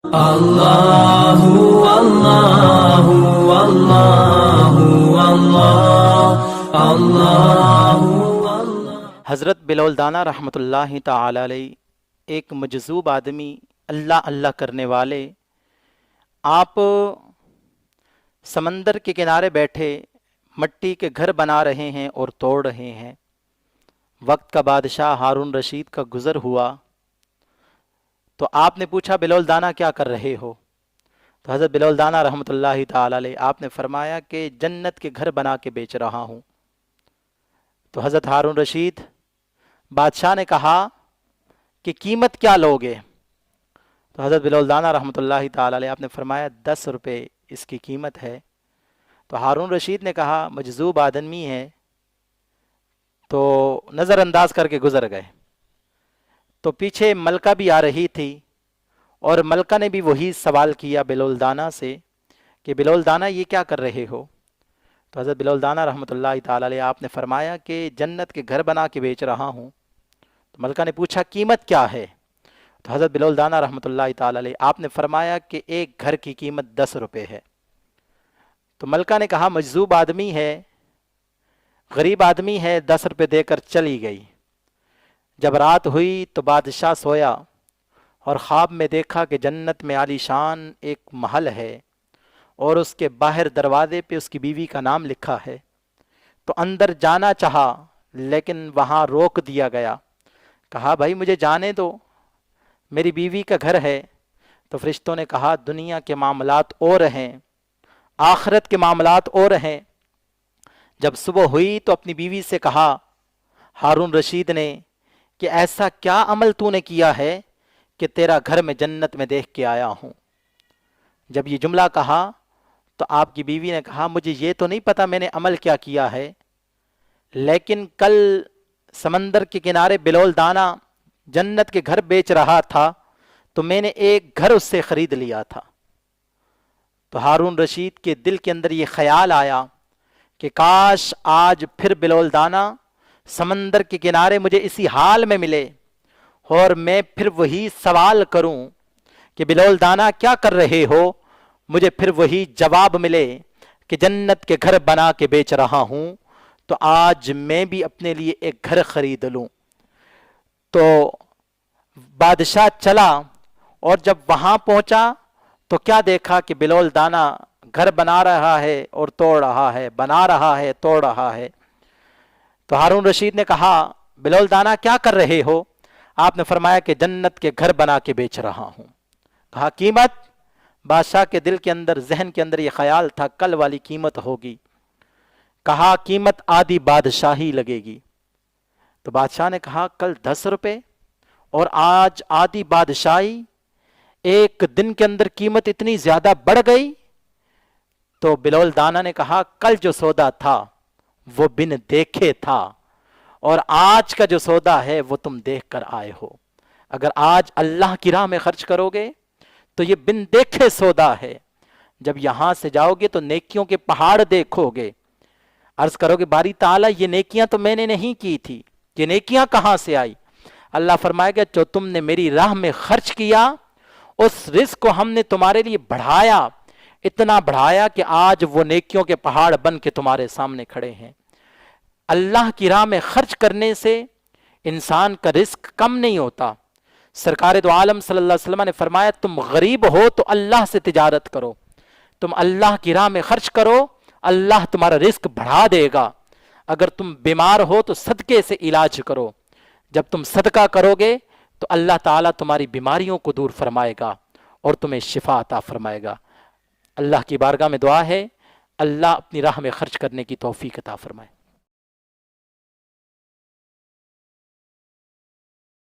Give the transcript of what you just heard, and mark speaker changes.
Speaker 1: اللہ اللہ اللہ اللہ اللہ۔
Speaker 2: حضرت بلال دانا رحمۃ اللہ تعالی علیہ ایک مجذوب آدمی، اللہ اللہ کرنے والے، آپ سمندر کے کنارے بیٹھے مٹی کے گھر بنا رہے ہیں اور توڑ رہے ہیں۔ وقت کا بادشاہ ہارون رشید کا گزر ہوا تو آپ نے پوچھا بلال دانا کیا کر رہے ہو؟ تو حضرت بلال دانا رحمۃ اللہ تعالی علیہ آپ نے فرمایا کہ جنت کے گھر بنا کے بیچ رہا ہوں۔ تو حضرت ہارون رشید بادشاہ نے کہا کہ قیمت کیا لوگے؟ تو حضرت بلال دانا رحمۃ اللہ تعالی علیہ آپ نے فرمایا 10 روپے اس کی قیمت ہے۔ تو ہارون رشید نے کہا مجذوب آدمی ہے تو نظر انداز کر کے گزر گئے۔ تو پیچھے ملکہ بھی آ رہی تھی اور ملکہ نے بھی وہی سوال کیا بلال دانا سے کہ بلال دانا یہ کیا کر رہے ہو؟ تو حضرت بلال دانا رحمۃ اللہ تعالی علیہ آپ نے فرمایا کہ جنت کے گھر بنا کے بیچ رہا ہوں۔ تو ملکہ نے پوچھا قیمت کیا ہے؟ تو حضرت بلال دانا رحمۃ اللہ تعالی علیہ آپ نے فرمایا کہ ایک گھر کی قیمت 10 روپے ہے۔ تو ملکہ نے کہا مجذوب آدمی ہے، غریب آدمی ہے، 10 روپے دے کر چلی گئی۔ جب رات ہوئی تو بادشاہ سویا اور خواب میں دیکھا کہ جنت میں عالی شان ایک محل ہے اور اس کے باہر دروازے پہ اس کی بیوی کا نام لکھا ہے۔ تو اندر جانا چاہا لیکن وہاں روک دیا گیا، کہا بھائی مجھے جانے دو، میری بیوی کا گھر ہے۔ تو فرشتوں نے کہا دنیا کے معاملات اور ہیں، آخرت کے معاملات اور ہیں۔ جب صبح ہوئی تو اپنی بیوی سے کہا ہارون رشید نے کہ ایسا کیا عمل تو نے کیا ہے کہ تیرا گھر میں جنت میں دیکھ کے آیا ہوں۔ جب یہ جملہ کہا تو آپ کی بیوی نے کہا مجھے یہ تو نہیں پتا میں نے عمل کیا کیا ہے، لیکن کل سمندر کے کنارے بلال دانا جنت کے گھر بیچ رہا تھا تو میں نے ایک گھر اس سے خرید لیا تھا۔ تو ہارون رشید کے دل کے اندر یہ خیال آیا کہ کاش آج پھر بلال دانا سمندر کے کنارے مجھے اسی حال میں ملے اور میں پھر وہی سوال کروں کہ بلال دانا کیا کر رہے ہو، مجھے پھر وہی جواب ملے کہ جنت کے گھر بنا کے بیچ رہا ہوں، تو آج میں بھی اپنے لیے ایک گھر خرید لوں۔ تو بادشاہ چلا اور جب وہاں پہنچا تو کیا دیکھا کہ بلال دانا گھر بنا رہا ہے اور توڑ رہا ہے، بنا رہا ہے توڑ رہا ہے۔ تو ہارون رشید نے کہا بلال دانا کیا کر رہے ہو؟ آپ نے فرمایا کہ جنت کے گھر بنا کے بیچ رہا ہوں۔ کہا قیمت؟ بادشاہ کے دل کے اندر، ذہن کے اندر یہ خیال تھا کل والی قیمت ہوگی۔ کہا قیمت آدھی بادشاہی لگے گی۔ تو بادشاہ نے کہا کل 10 روپے اور آج آدھی بادشاہی، ایک دن کے اندر قیمت اتنی زیادہ بڑھ گئی؟ تو بلال دانا نے کہا کل جو سودا تھا وہ بن دیکھے تھا اور آج کا جو سودا ہے وہ تم دیکھ کر آئے ہو۔ اگر آج اللہ کی راہ میں خرچ کرو گے تو یہ بن دیکھے سودا ہے، جب یہاں سے جاؤ گے تو نیکیوں کے پہاڑ دیکھو گے، عرض کرو گے باری تعالیٰ یہ نیکیاں تو میں نے نہیں کی تھی، یہ نیکیاں کہاں سے آئی؟ اللہ فرمائے گا جو تم نے میری راہ میں خرچ کیا اس رزق کو ہم نے تمہارے لیے بڑھایا، اتنا بڑھایا کہ آج وہ نیکیوں کے پہاڑ بن کے تمہارے سامنے کھڑے ہیں۔ اللہ کی راہ میں خرچ کرنے سے انسان کا رزق کم نہیں ہوتا۔ سرکار دو عالم صلی اللہ علیہ وسلم نے فرمایا تم غریب ہو تو اللہ سے تجارت کرو، تم اللہ کی راہ میں خرچ کرو، اللہ تمہارا رزق بڑھا دے گا۔ اگر تم بیمار ہو تو صدقے سے علاج کرو، جب تم صدقہ کرو گے تو اللہ تعالیٰ تمہاری بیماریوں کو دور فرمائے گا اور تمہیں شفا عطا فرمائے گا۔ اللہ کی بارگاہ میں دعا ہے اللہ اپنی راہ میں خرچ کرنے کی توفیق عطا فرمائے۔